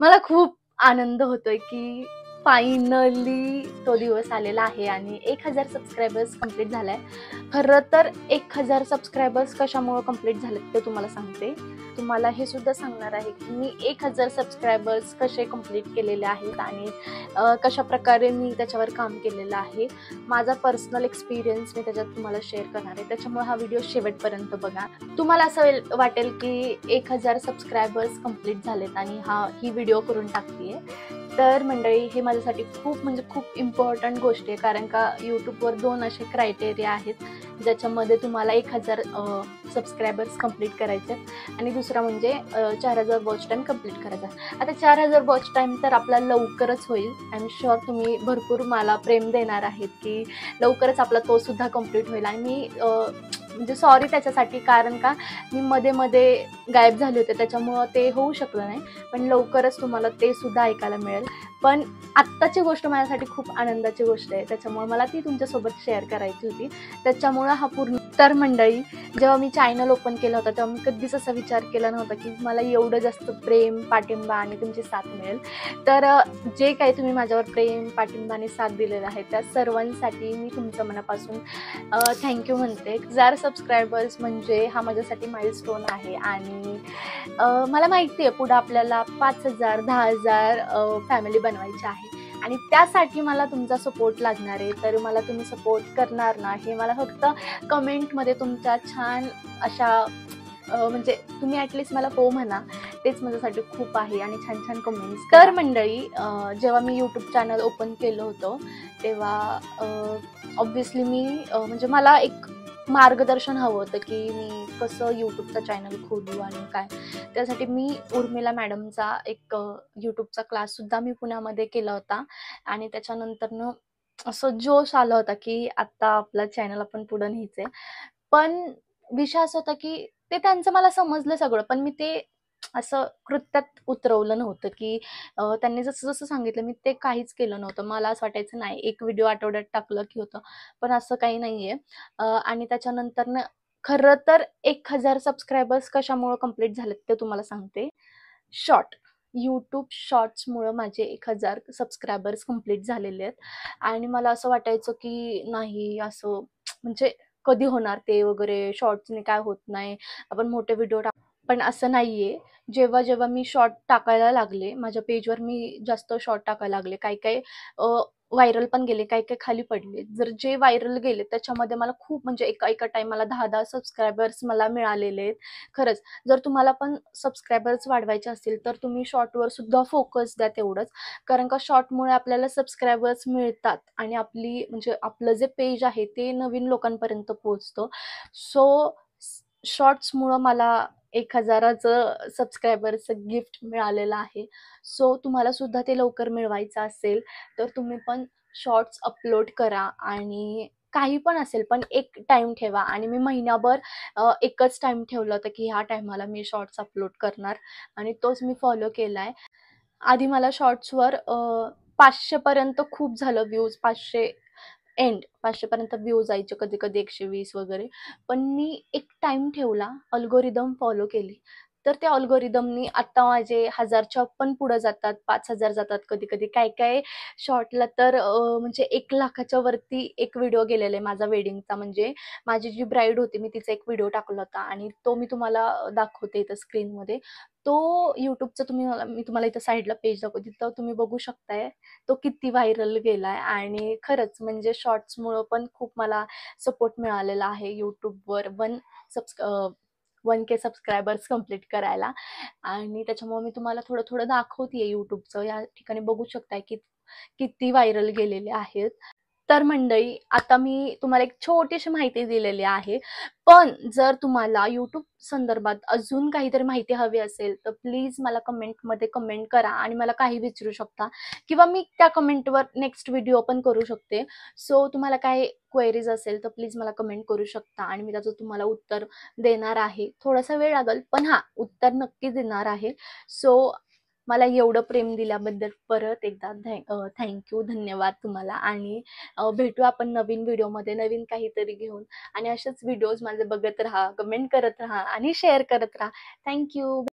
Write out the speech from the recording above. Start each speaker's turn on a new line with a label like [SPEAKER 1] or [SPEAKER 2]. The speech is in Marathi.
[SPEAKER 1] मला खूप आनंद होतोय की फायनली तो दिवस आलेला आहे आणि 1000 सबस्क्रायबर्स कंप्लीट झालाय. खरं तर 1000 सबस्क्रायबर्स कशामुळे कंप्लीट झालेत ते तुम्हाला सांगते. तुम्हाला हे सुद्धा सांगणार आहे की मी 1000 सबस्क्रायबर्स कसे कंप्लीट केलेले आहेत आणि कशा प्रकारे मी त्याच्यावर काम केलेलं आहे. माझा पर्सनल एक्सपिरियन्स मी त्याच्यात तुम्हाला शेअर करणार आहे. त्याच्यामुळे हा व्हिडिओ शेवटपर्यंत बघा. तुम्हाला असं वाटेल की 1000 सबस्क्रायबर्स कंप्लीट झालेत आणि ही व्हिडिओ करून टाकतीये. तर मंडळी, हे माझ्यासाठी खूप इम्पॉर्टंट गोष्ट आहे, कारण का यूट्यूबवर 2 असे क्रायटेरिया आहेत ज्याच्यामध्ये तुम्हाला 1000 सबस्क्रायबर्स कंप्लीट करायचे आणि दुसरा म्हणजे 4000 वॉच टाईम कंप्लीट करायचा. आता 4000 वॉच टाईम तर आपला लवकरच होईल. आय एम शुअर तुम्ही भरपूर मला प्रेम देणार आहेत की लवकरच आपला तो सुद्धा कंप्लीट होईल. आणि मी म्हणजे सॉरी त्याच्यासाठी, कारण का मी मध्ये गायब झाले होते, त्याच्यामुळं ते होऊ शकलं नाही. पण लवकरच तुम्हाला ते सुद्धा ऐकायला मिळेल. पण आत्ताची गोष्ट माझ्यासाठी खूप आनंदाची गोष्ट आहे, त्याच्यामुळे मला ती तुमच्यासोबत शेअर करायची होती. त्याच्यामुळं हा पूर्ण तर मंडळी, जेव्हा मी चॅनल ओपन केलं होतं तेव्हा मी कधीच असा विचार केला नव्हता की मला एवढं जास्त प्रेम, पाठिंबा आणि तुमची साथ मिळेल. तर जे काही तुम्ही माझ्यावर प्रेम, पाठिंबा आणि साथ दिलेला आहे त्या सर्वांसाठी मी तुमच्या मनापासून थँक्यू म्हणते. 1000 सबस्क्रायबर्स म्हणजे हा माझ्यासाठी माइलस्टोन आहे आणि मला माहिती आहे पुढे आपल्याला 5000, 10000 फॅमिली बनवायची आहे आणि त्यासाठी मला तुमचा सपोर्ट लागणार आहे. तर मला तुम्ही सपोर्ट करणार ना, हे मला फक्त कमेंटमध्ये तुमच्या छान अशा म्हणजे तुम्ही ॲटलिस्ट मला हो म्हणा, तेच माझ्यासाठी खूप आहे. आणि छान छान कमेंट्स. तर मंडळी, जेव्हा मी यूट्यूब चॅनल ओपन केलं होतं तेव्हा ऑब्व्हियसली मी म्हणजे मला एक मार्गदर्शन हवं होतं की मी कसं यूट्यूबचं चॅनल खोलू आणि काय. त्यासाठी मी उर्मिला मॅडमचा एक यूट्यूबचा क्लाससुद्धा मी पुण्यामध्ये केला होता आणि त्याच्यानंतरनं असं जोश आला होता की आत्ता आपला चॅनल आपण पुढं न्यायचं. पण विषय असा होता की ते त्यांचं मला समजलं सगळं, पण मी ते असं कृत्यात उतरवलं नव्हतं की त्यांनी जसं सांगितलं मी ते काहीच केलं नव्हतं. मला असं वाटायचं नाही, एक व्हिडिओ आठवड्यात टाकलं की होतं, पण असं काही नाहीये. आणि त्याच्यानंतरनं खरं तर 1000 सबस्क्रायबर्स कशामुळे कंप्लीट झालेत ते तुम्हाला सांगते. शॉर्ट यूट्यूब शॉर्ट्समुळं माझे 1000 सबस्क्रायबर्स कंप्लीट झालेले आहेत. आणि मला असं वाटायचं की नाही, असं म्हणजे कधी होणार ते वगैरे, शॉर्ट्सने काय होत नाही, आपण मोठे व्हिडिओ टाक. पण असं नाहीये. जेव्हा मी शॉर्ट टाकायला लागले, माझ्या पेजवर मी जास्त शॉर्ट टाकायला लागले, काही व्हायरल पण गेले, काही खाली पडले. जर जे व्हायरल गेले त्याच्यामध्ये मला खूप म्हणजे एका टायमाला 10-10 सबस्क्रायबर्स मला मिळालेले आहेत. खरंच, जर तुम्हाला पण सबस्क्रायबर्स वाढवायचे असतील तर तुम्ही शॉर्टवर सुद्धा फोकस द्या तेवढंच. कारण का शॉर्टमुळे आपल्याला सबस्क्रायबर्स मिळतात आणि म्हणजे आपलं जे पेज आहे ते नवीन लोकांपर्यंत पोहोचतं. सो शॉर्ट्समुळं मला 1000चं सबस्क्रायबरचं गिफ्ट मिळालेलं आहे. सो तुम्हाला सुद्धा ते लवकर मिळवायचं असेल तर तुम्ही पण शॉर्ट्स अपलोड करा आणि काही पण असेल, पण एक टाइम ठेवा. आणि मी महिनाभर एकच टाइम ठेवलं होतं की ह्या टायमाला मी शॉर्ट्स अपलोड करणार आणि तोच मी फॉलो केलाय. आधी मला शॉर्ट्सवर 500 पर्यंत खूप झालं व्ह्यूज, 500 पर्यंत व्ह्यूज जायचे, कधी-कधी 120 वगैरे. पण मी एक टाइम ठेवला, अल्गोरिदम फॉलो केली. तर त्या अल्गोरिदमनी आता माझे 1000च्या पण पुढे जातात, 5000 जातात कधी-कधी. काय-काय शॉर्टला तर म्हणजे 1,00,000च्या वरती एक व्हिडिओ गेलेला आहे माझा वेडिंगचा. म्हणजे माझी जी ब्राईड होती, मी तिचा एक व्हिडिओ टाकला होता आणि तो मी तुम्हाला दाखवते इथं स्क्रीनमध्ये. तो YouTubeचा मी तुम्हाला इथं साईडला पेज दाखवते, तिथं तुम्ही बघू शकताय तो किती व्हायरल गेलाय. आणि खरंच म्हणजे शॉर्ट्समुळं पण खूप मला सपोर्ट मिळालेला आहे यूट्यूबवर 1K सबस्क्रायबर्स कंप्लीट करायला. आणि त्याच्यामुळे मी तुम्हाला थोडं दाखवतेय यूट्यूबचं. या ठिकाणी बघू शकताय की किती व्हायरल गेलेले आहेत. तर मंडळी, आता मी तुम्हाला एक छोटीशी माहिती दिलेली आहे. पण जर तुम्हाला YouTube संदर्भात अजून काहीतरी माहिती हवी असेल तर प्लीज मला कमेंटमध्ये कमेंट करा आणि मला काही विचारू शकता किंवा मी त्या कमेंटवर नेक्स्ट व्हिडिओ पण करू शकते. सो तुम्हाला काय क्वेरीज असेल तर प्लीज मला कमेंट करू शकता आणि मी त्याचं तुम्हाला उत्तर देणार आहे. थोडासा वेळ लागेल, पण हां, उत्तर नक्की देणार आहे. सो मला एवढं प्रेम दिल्याबद्दल परत एकदा थँक्यू, धन्यवाद तुम्हाला. आणि भेटू आपण नवीन व्हिडिओमध्ये नवीन काहीतरी घेऊन. आणि असेच व्हिडिओज माझे बघत राहा, कमेंट करत राहा आणि शेअर करत राहा. थँक्यू.